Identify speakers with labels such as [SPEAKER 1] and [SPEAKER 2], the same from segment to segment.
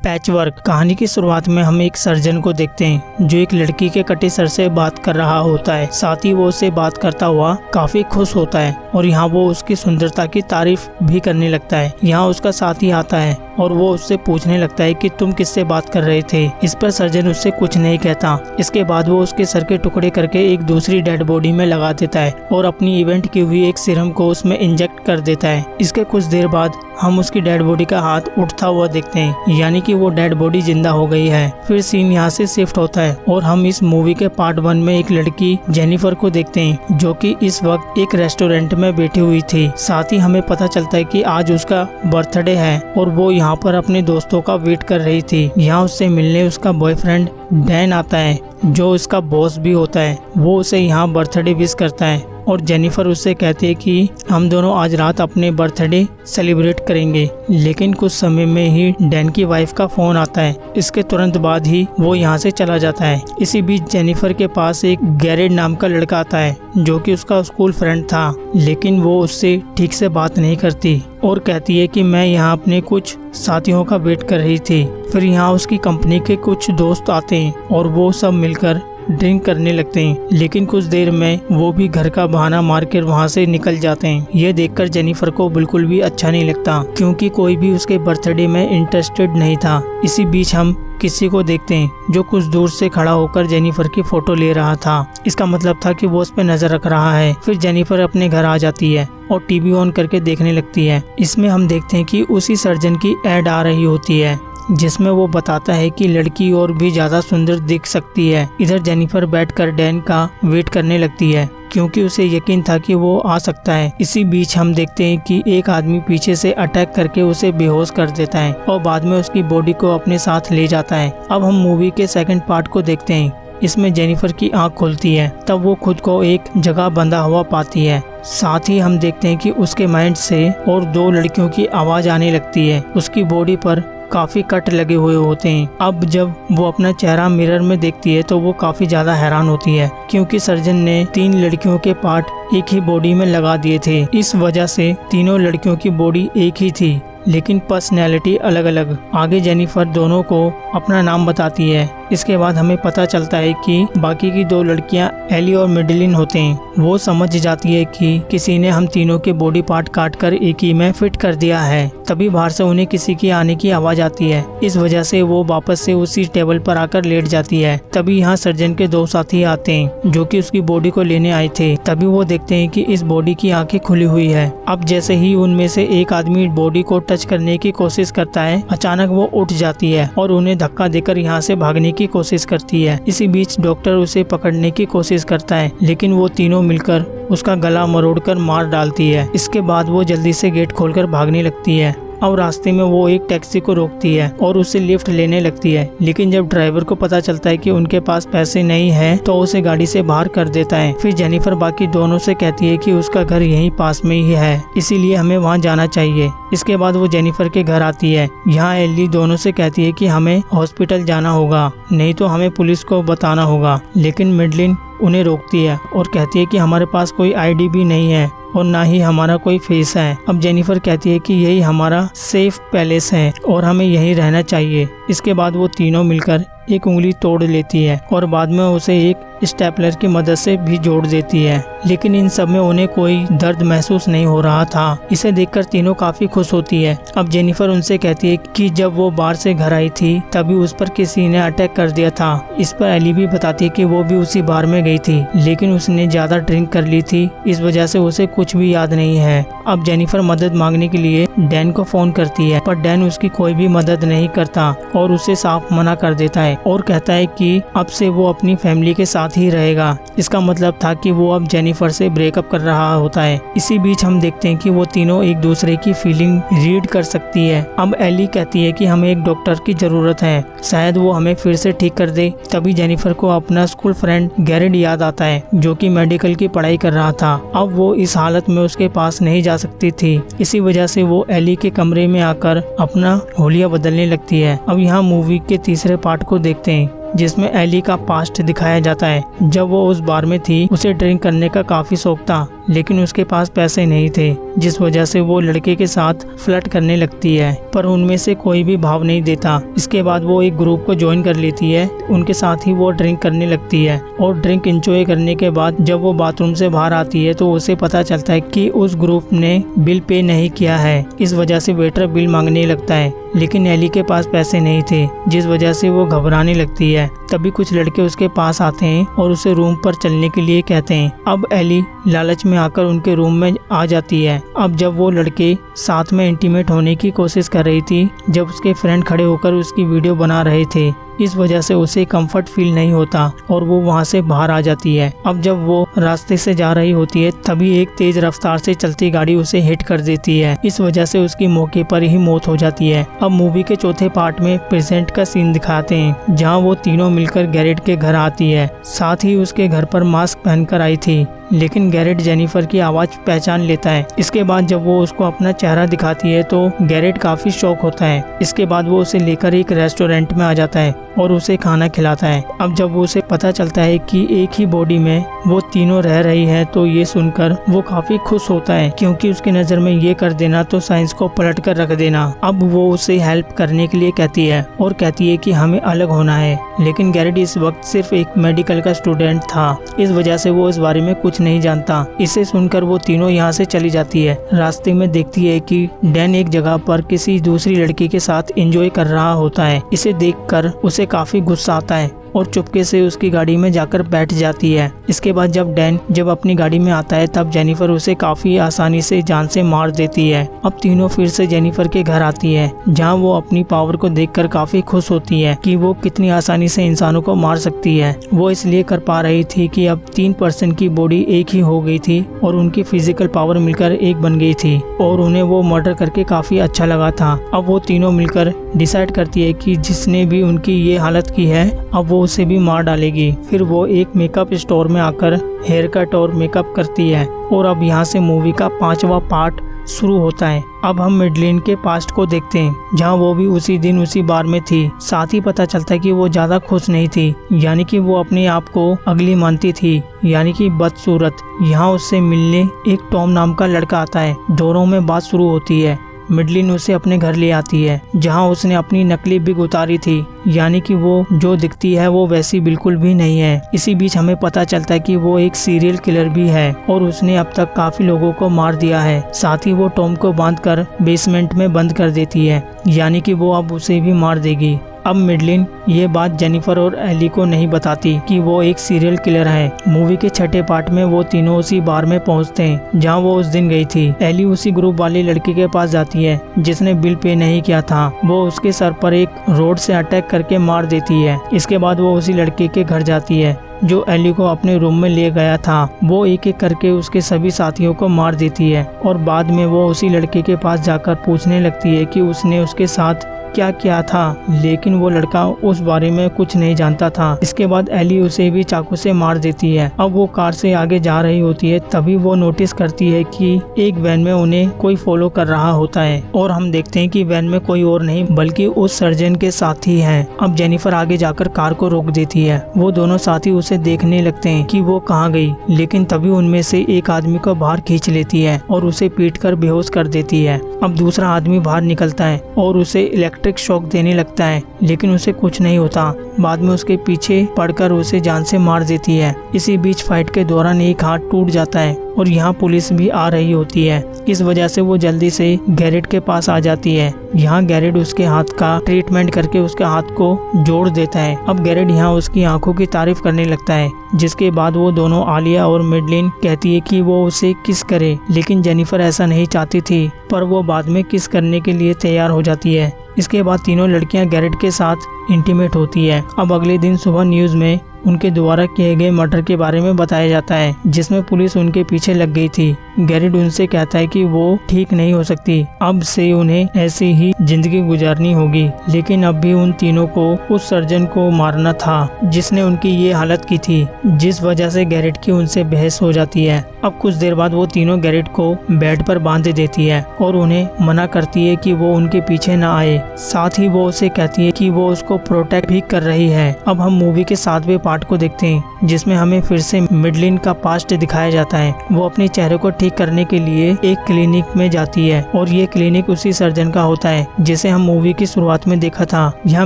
[SPEAKER 1] Patchwork. कहानी की शुरुआत में हम एक सर्जन को देखते हैं जो एक लड़की के कटे सर से बात कर रहा होता है। साथ ही वो उससे बात करता हुआ काफी खुश होता है और यहाँ वो उसकी सुंदरता की तारीफ भी करने लगता है। यहाँ उसका साथी आता है और वो उससे पूछने लगता है कि तुम किससे बात कर रहे थे। इस पर सर्जन उससे कुछ नहीं कहता। इसके बाद वो उसके सर के टुकड़े करके एक दूसरी डेड बॉडी में लगा देता है और अपनी इवेंट की हुई एक सीरम को उसमें इंजेक्ट कर देता है। इसके कुछ देर बाद हम उसकी डेड बॉडी का हाथ उठता हुआ देखते हैं, यानी कि वो डेड बॉडी जिंदा हो गई है। फिर सीन यहाँ से शिफ्ट होता है और हम इस मूवी के पार्ट 1 में एक लड़की जेनिफर को देखते हैं जो कि इस वक्त एक रेस्टोरेंट में बैठी हुई थी। साथ ही हमें पता चलता है कि आज उसका बर्थडे है और वो यहाँ पर अपने दोस्तों का वेट कर रही थी। यहाँ उससे मिलने उसका बॉयफ्रेंड डैन आता है जो उसका बॉस भी होता है। वो उसे यहाँ बर्थडे विश करता है और जेनिफर उससे कहती है कि हम दोनों आज रात अपने बर्थडे सेलिब्रेट करेंगे। लेकिन कुछ समय में ही डैन की वाइफ का फोन आता है। इसके तुरंत बाद ही वो यहाँ से चला जाता है। इसी बीच जेनिफर के पास एक गैरेड नाम का लड़का आता है जो कि उसका स्कूल फ्रेंड था, लेकिन वो उससे ठीक से बात नहीं करती और कहती है कि मैं यहाँ अपने कुछ साथियों का वेट कर रही थी। फिर यहाँ उसकी कंपनी के कुछ दोस्त आते हैं और वो सब मिलकर ड्रिंक करने लगते हैं, लेकिन कुछ देर में वो भी घर का बहाना मारकर वहाँ से निकल जाते हैं। ये देखकर जेनिफर को बिल्कुल भी अच्छा नहीं लगता क्योंकि कोई भी उसके बर्थडे में इंटरेस्टेड नहीं था। इसी बीच हम किसी को देखते हैं जो कुछ दूर से खड़ा होकर जेनिफर की फोटो ले रहा था। इसका मतलब था कि वो उस पर नजर रख रहा है। फिर जेनिफर अपने घर आ जाती है और टीवी ऑन करके देखने लगती है। इसमें हम देखते हैं कि उसी सर्जन की एड आ रही होती है जिसमें वो बताता है कि लड़की और भी ज्यादा सुंदर दिख सकती है। इधर जेनिफर बैठकर डैन का वेट करने लगती है क्योंकि उसे यकीन था कि वो आ सकता है। इसी बीच हम देखते हैं कि एक आदमी पीछे से अटैक करके उसे बेहोश कर देता है और बाद में उसकी बॉडी को अपने साथ ले जाता है। अब हम मूवी के सेकंड पार्ट को देखते हैं। इसमें जेनिफर की आंख खुलती है, तब वो खुद को एक जगह बंधा हुआ पाती है। साथ ही हम देखते हैं कि उसके माइंड से और 2 लड़कियों की आवाज आने लगती है। उसकी बॉडी पर काफी कट लगे हुए होते हैं। अब जब वो अपना चेहरा मिरर में देखती है तो वो काफी ज्यादा हैरान होती है क्योंकि सर्जन ने 3 लड़कियों के पार्ट एक ही बॉडी में लगा दिए थे। इस वजह से तीनों लड़कियों की बॉडी एक ही थी लेकिन पर्सनैलिटी अलग अलग। आगे जेनिफर दोनों को अपना नाम बताती है। इसके बाद हमें पता चलता है कि बाकी की 2 लड़कियां एली और मेडेलिन होते हैं। वो समझ जाती है कि किसी ने हम तीनों के बॉडी पार्ट काट कर एक ही में फिट कर दिया है। तभी बाहर से उन्हें किसी की आने की आवाज आती है। इस वजह से वो वापस से उसी टेबल पर आकर लेट जाती है। तभी यहाँ सर्जन के 2 साथी आते हैं जो कि उसकी बॉडी को लेने आए थे। तभी वो देखते हैं कि इस बॉडी की आंखें खुली हुई है। अब जैसे ही उनमें से एक आदमी बॉडी को टच करने की कोशिश करता है, अचानक वो उठ जाती है और उन्हें धक्का देकर यहाँ से भागने की कोशिश करती है। इसी बीच डॉक्टर उसे पकड़ने की कोशिश करता है लेकिन वो तीनों मिलकर उसका गला मरोड़कर मार डालती है। इसके बाद वो जल्दी से गेट खोलकर भागने लगती है। अब रास्ते में वो एक टैक्सी को रोकती है और उससे लिफ्ट लेने लगती है, लेकिन जब ड्राइवर को पता चलता है कि उनके पास पैसे नहीं है तो उसे गाड़ी से बाहर कर देता है। फिर जेनिफर बाकी दोनों से कहती है कि उसका घर यहीं पास में ही है, इसीलिए हमें वहां जाना चाहिए। इसके बाद वो जेनिफर के घर आती है। यहाँ एली दोनों से कहती है कि हमें हॉस्पिटल जाना होगा, नहीं तो हमें पुलिस को बताना होगा। लेकिन मेडेलिन उन्हें रोकती है और कहती है कि हमारे पास कोई आईडी भी नहीं है और ना ही हमारा कोई फेस है। अब जेनिफर कहती है कि यही हमारा सेफ पैलेस है और हमें यहीं रहना चाहिए। इसके बाद वो तीनों मिलकर एक उंगली तोड़ लेती है और बाद में उसे एक स्टेपलर की मदद से भी जोड़ देती है, लेकिन इन सब में उन्हें कोई दर्द महसूस नहीं हो रहा था। इसे देखकर तीनों काफी खुश होती है। अब जेनिफर उनसे कहती है कि जब वो बाहर से घर आई थी तभी उस पर किसी ने अटैक कर दिया था। इस पर एली भी बताती है कि वो भी उसी बार में गई थी लेकिन उसने ज्यादा ड्रिंक कर ली थी, इस वजह से उसे कुछ भी याद नहीं है। अब जेनिफर मदद मांगने के लिए डैन को फोन करती है पर डैन उसकी कोई भी मदद नहीं करता और उसे साफ मना कर देता है और कहता है कि अब से वो अपनी फैमिली के साथ ही रहेगा। इसका मतलब था कि वो अब जेनिफर से ब्रेकअप कर रहा होता है। इसी बीच हम देखते हैं कि वो तीनों एक दूसरे की फीलिंग रीड कर सकती है। अब एली कहती है कि हमें एक डॉक्टर की जरूरत है, शायद वो हमें फिर से ठीक कर दे। तभी जेनिफर को अपना स्कूल फ्रेंड गैरेड याद आता है जो कि मेडिकल की पढ़ाई कर रहा था। अब वो इस हालत में उसके पास नहीं जा सकती थी, इसी वजह से वो एली के कमरे में आकर अपना होलिया बदलने लगती है। अब यहाँ मूवी के तीसरे पार्ट को देखते हैं जिसमें एली का पास्ट दिखाया जाता है। जब वो उस बार में थी उसे ड्रिंक करने का काफी शौक था, लेकिन उसके पास पैसे नहीं थे, जिस वजह से वो लड़के के साथ फ्लर्ट करने लगती है, पर उनमें से कोई भी भाव नहीं देता। इसके बाद वो एक ग्रुप को ज्वाइन कर लेती है, उनके साथ ही वो ड्रिंक करने लगती है और ड्रिंक एंजॉय करने के बाद जब वो बाथरूम से बाहर आती है तो उसे पता चलता है कि उस ग्रुप ने बिल पे नहीं किया है। इस वजह से वेटर बिल मांगने लगता है, लेकिन एली के पास पैसे नहीं थे, जिस वजह से वो घबराने लगती है। तभी कुछ लड़के उसके पास आते हैं और उसे रूम पर चलने के लिए कहते हैं। अब एली लालच में आकर उनके रूम में आ जाती है। अब जब वो लड़के साथ में इंटीमेट होने की कोशिश कर रही थी, जब उसके फ्रेंड खड़े होकर उसकी वीडियो बना रहे थे, इस वजह से उसे कंफर्ट फील नहीं होता और वो वहाँ से बाहर आ जाती है। अब जब वो रास्ते से जा रही होती है तभी एक तेज रफ्तार से चलती गाड़ी उसे हिट कर देती है। इस वजह से उसकी मौके पर ही मौत हो जाती है। अब मूवी के चौथे पार्ट में प्रेजेंट का सीन दिखाते हैं, जहाँ वो तीनों मिलकर गैरेट के घर आती है। साथ ही उसके घर पर मास्क पहनकर आई थी, लेकिन गैरेट जेनिफर की आवाज पहचान लेता है। इसके बाद जब वो उसको अपना चेहरा दिखाती है तो गैरेट काफी शॉक होता है। इसके बाद वो उसे लेकर एक रेस्टोरेंट में आ जाता है और उसे खाना खिलाता है। अब जब वो उसे पता चलता है कि एक ही बॉडी में वो तीनों रह रही है तो ये सुनकर वो काफी खुश होता है, क्योंकि उसकी नजर में ये कर देना तो साइंस को पलट कर रख देना। अब वो उसे हेल्प करने के लिए कहती है और कहती है कि हमें अलग होना है, लेकिन गैरेट इस वक्त सिर्फ एक मेडिकल का स्टूडेंट था, इस वजह से वो इस बारे में कुछ नहीं जानता। इसे सुनकर वो तीनों यहाँ से चली जाती है। रास्ते में देखती है कि डैन एक जगह पर किसी दूसरी लड़की के साथ एंजॉय कर रहा होता है। इसे देखकर उसे काफी गुस्सा आता है और चुपके से उसकी गाड़ी में जाकर बैठ जाती है। इसके बाद जब डैन अपनी गाड़ी में आता है तब जेनिफर उसे काफी आसानी से जान से मार देती है। अब तीनों फिर से जेनिफर के घर आती है, जहां वो अपनी पावर को देखकर काफी खुश होती है कि वो कितनी आसानी से इंसानों को मार सकती है। वो इसलिए कर पा रही थी कि अब 3% की बॉडी एक ही हो गई थी और उनकी फिजिकल पावर मिलकर एक बन गई थी और उन्हें वो मर्डर करके काफी अच्छा लगा था। अब वो तीनों मिलकर डिसाइड करती है कि जिसने भी उनकी ये हालत की है अब वो उसे भी मार डालेगी। फिर वो एक मेकअप स्टोर में आकर हेयर कट और मेकअप करती है और अब यहाँ से मूवी का 5वां पार्ट शुरू होता है। अब हम मेडलिन के पास्ट को देखते हैं, जहाँ वो भी उसी दिन उसी बार में थी। साथ ही पता चलता है कि वो ज्यादा खुश नहीं थी, यानी कि वो अपने आप को अगली मानती थी, यानी कि बदसूरत। यहाँ उससे मिलने एक टॉम नाम का लड़का आता है। दोनों में बात शुरू होती है। मेडलिन उसे अपने घर ले आती है, जहां उसने अपनी नकली बिग उतारी थी, यानी कि वो जो दिखती है वो वैसी बिल्कुल भी नहीं है। इसी बीच हमें पता चलता है कि वो एक सीरियल किलर भी है और उसने अब तक काफी लोगों को मार दिया है। साथ ही वो टॉम को बांधकर बेसमेंट में बंद कर देती है, यानी कि वो अब उसे भी मार देगी। अब मेडलिन ये बात जेनिफर और एली को नहीं बताती कि वो एक सीरियल किलर है। मूवी के छठे पार्ट में वो तीनों उसी बार में पहुंचते हैं जहां वो उस दिन गई थी। एली उसी ग्रुप वाली लड़की के पास जाती है जिसने बिल पे नहीं किया था। वो उसके सर पर एक रोड से अटैक करके मार देती है। इसके बाद वो उसी लड़के के घर जाती है जो एली को अपने रूम में ले गया था। वो एक एक करके उसके सभी साथियों को मार देती है और बाद में वो उसी लड़के के पास जाकर पूछने लगती है कि उसने उसके साथ क्या किया था, लेकिन वो लड़का उस बारे में कुछ नहीं जानता था। इसके बाद एली उसे भी चाकू से मार देती है। अब वो कार से आगे जा रही होती है, तभी वो नोटिस करती है कि एक वैन में उन्हें कोई फॉलो कर रहा होता है और हम देखते हैं कि वैन में कोई और नहीं बल्कि उस सर्जन के साथी हैं। अब जेनिफर आगे जाकर कार को रोक देती है। वो दोनों साथी उसे देखने लगते हैं कि वो कहाँ गई, लेकिन तभी उनमें से एक आदमी को बाहर खींच लेती है और उसे पीटकर बेहोश कर देती है। अब दूसरा आदमी बाहर निकलता है और उसे इलेक्ट्रिक शॉक देने लगता है, लेकिन उसे कुछ नहीं होता। बाद में उसके पीछे पड़कर उसे जान से मार देती है। इसी बीच फाइट के दौरान एक हाथ टूट जाता है और यहाँ पुलिस भी आ रही होती है। इस वजह से वो जल्दी से गैरेट के पास आ जाती है। यहाँ गैरेट उसके हाथ का ट्रीटमेंट करके उसके हाथ को जोड़ देता है। अब गैरेट यहाँ उसकी आंखों की तारीफ करने लगता है, जिसके बाद वो दोनों आलिया और मेडलिन कहती है कि वो उसे किस करे, लेकिन जेनिफर ऐसा नहीं चाहती थी, पर वो बाद में किस करने के लिए तैयार हो जाती है। इसके बाद तीनों लड़कियां गैरेट के साथ इंटीमेट होती है। अब अगले दिन सुबह न्यूज में उनके द्वारा किए गए मर्डर के बारे में बताया जाता है, जिसमें पुलिस उनके पीछे लग गई थी। गैरेट उनसे कहता है कि वो ठीक नहीं हो सकती, अब से उन्हें ऐसे ही जिंदगी गुजारनी होगी। लेकिन अब भी उन तीनों को उस सर्जन को मारना था जिसने उनकी ये हालत की थी, जिस वजह से गैरेट की उनसे बहस हो जाती है। अब कुछ देर बाद वो तीनों गैरेट को बेड पर बांध देती है और उन्हें मना करती है कि वो उनके पीछे न आए। साथ ही वो उसे कहती है कि वो उसको प्रोटेक्ट भी कर रही है। अब हम मूवी के 7वें पार्ट को देखते हैं जिसमें हमें फिर से मेडलिन का पास्ट दिखाया जाता है। वो अपने चेहरे को ठीक करने के लिए एक क्लिनिक में जाती है और ये क्लिनिक उसी सर्जन का होता है जिसे हम मूवी की शुरुआत में देखा था। यहाँ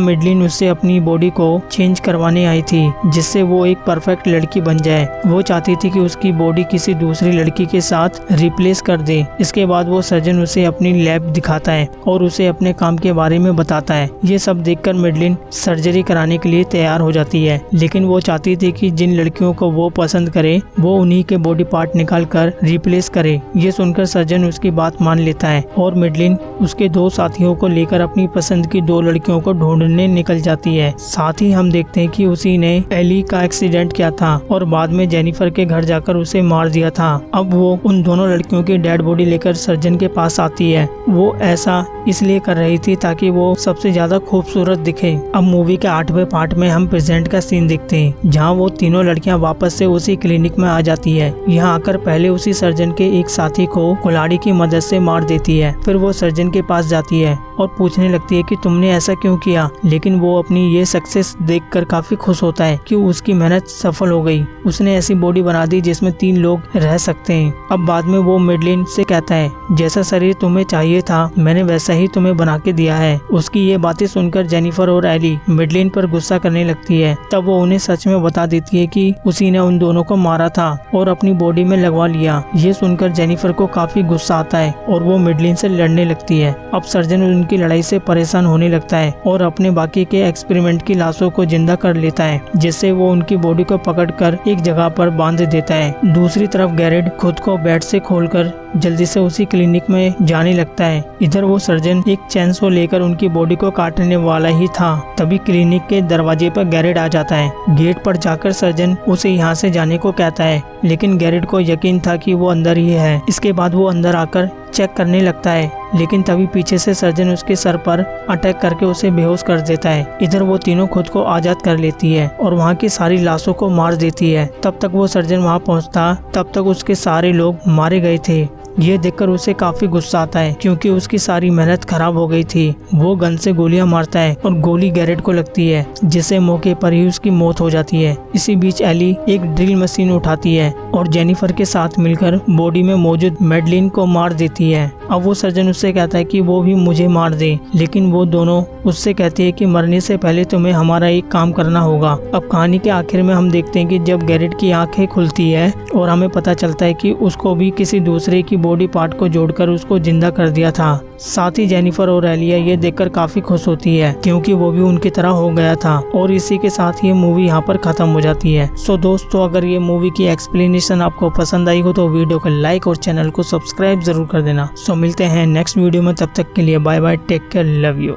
[SPEAKER 1] मेडलिन उससे अपनी बॉडी को चेंज करवाने आई थी जिससे वो एक परफेक्ट लड़की बन जाए। वो चाहती थी कि उसकी बॉडी किसी दूसरी लड़की के साथ रिप्लेस कर दे। इसके बाद वो सर्जन उसे अपनी लैब दिखाता है और उसे अपने काम के बारे में बताता है। ये सब देखकर मेडलिन सर्जरी कराने के लिए तैयार हो जाती है, लेकिन वो चाहती थी कि जिन लड़कियों को वो पसंद करे वो उन्हीं के बॉडी पार्ट निकाल कर रिप्लेस करे। ये सुनकर सर्जन उसकी बात मान लेता है और मेडलिन उसके 2 साथियों को लेकर अपनी पसंद की 2 लड़कियों को ढूंढने निकल जाती है। साथ ही हम देखते हैं कि उसी ने एली का एक्सीडेंट किया था और बाद में जेनिफर के घर जाकर उसे मार दिया था। अब वो उन दोनों लड़कियों की डेड बॉडी लेकर सर्जन के पास आती है। वो ऐसा इसलिए कर रही थी ताकि वो सबसे ज्यादा खूबसूरत दिखे। अब मूवी के 8वें पार्ट में हम प्रेजेंट का सीन देखते हैं जहाँ वो तीनों लड़कियां वापस से उसी क्लिनिक में आ जाती है। यहाँ आकर पहले उसी सर्जन के एक साथी को कुल्हाड़ी की मदद से मार देती है। फिर वो सर्जन के पास जाती है और पूछने लगती है कि तुमने ऐसा क्यों किया, लेकिन वो अपनी ये सक्सेस देखकर काफी खुश होता है कि उसकी मेहनत सफल हो गई। उसने ऐसी बॉडी बना दी जिसमें 3 लोग रह सकते हैं। अब बाद में वो मेडलिन से कहता है जैसा शरीर तुम्हें चाहिए था मैंने वैसा ही तुम्हें बना के दिया है। उसकी ये बातें सुनकर जेनिफर और एली मेडलिन पर गुस्सा करने लगती है। तब वो उन्हें सच में बता देती है कि उसी ने उन दोनों को मारा था और अपनी बॉडी में लगवा लिया। ये सुनकर जेनिफर को काफी गुस्सा आता है और वो मेडलिन से लड़ने लगती है। अब सर्जन उनकी लड़ाई से परेशान होने लगता है और अपने बाकी के एक्सपेरिमेंट की लाशों को जिंदा कर लेता है, जिससे वो उनकी बॉडी को पकड़कर एक जगह पर बांध देता है। दूसरी तरफ गैरेट खुद को बेड से खोलकर जल्दी से उसी क्लिनिक में जाने लगता है। इधर वो सर्जन एक चैनसो लेकर उनकी बॉडी को काटने वाला ही था, तभी क्लिनिक के दरवाजे पर गैरेट आ जाता है। गेट पर जाकर सर्जन उसे यहाँ से जाने को कहता है, लेकिन गैरेट को यकीन था कि वो अंदर ही है। इसके बाद वो अंदर आकर चेक करने लगता है, लेकिन तभी पीछे से सर्जन उसके सर पर अटैक करके उसे बेहोश कर देता है। इधर वो तीनों खुद को आजाद कर लेती है और वहाँ की सारी लाशों को मार देती है। तब तक वो सर्जन वहाँ पहुँचता तब तक उसके सारे लोग मारे गए थे। ये देखकर उसे काफी गुस्सा आता है क्योंकि उसकी सारी मेहनत खराब हो गई थी। वो गन से गोलियां मारता है और गोली गैरेट को लगती है, जिससे मौके पर ही उसकी मौत हो जाती है। इसी बीच एली एक ड्रिल मशीन उठाती है और जेनिफर के साथ मिलकर बॉडी में मौजूद मेडलिन को मार देती है। अब वो सर्जन उससे कहता है कि वो भी मुझे मार दे, लेकिन वो दोनों उससे कहती है कि मरने से पहले तुम्हें हमारा एक काम करना होगा। अब कहानी के आखिर में हम देखते हैं कि जब गैरेट की आंखें खुलती है और हमें पता चलता है कि उसको भी किसी दूसरे की बॉडी पार्ट को जोड़कर उसको जिंदा कर दिया था। साथ ही जेनिफर और एलिया ये देखकर काफी खुश होती है क्योंकि वो भी उनकी तरह हो गया था। और इसी के साथ ये मूवी यहाँ पर खत्म हो जाती है। सो दोस्तों, अगर ये मूवी की एक्सप्लेनेशन आपको पसंद आई हो तो वीडियो को लाइक और चैनल को सब्सक्राइब जरूर कर देना। सो मिलते हैं नेक्स्ट वीडियो में, तब तक के लिए bye bye, take care, love you.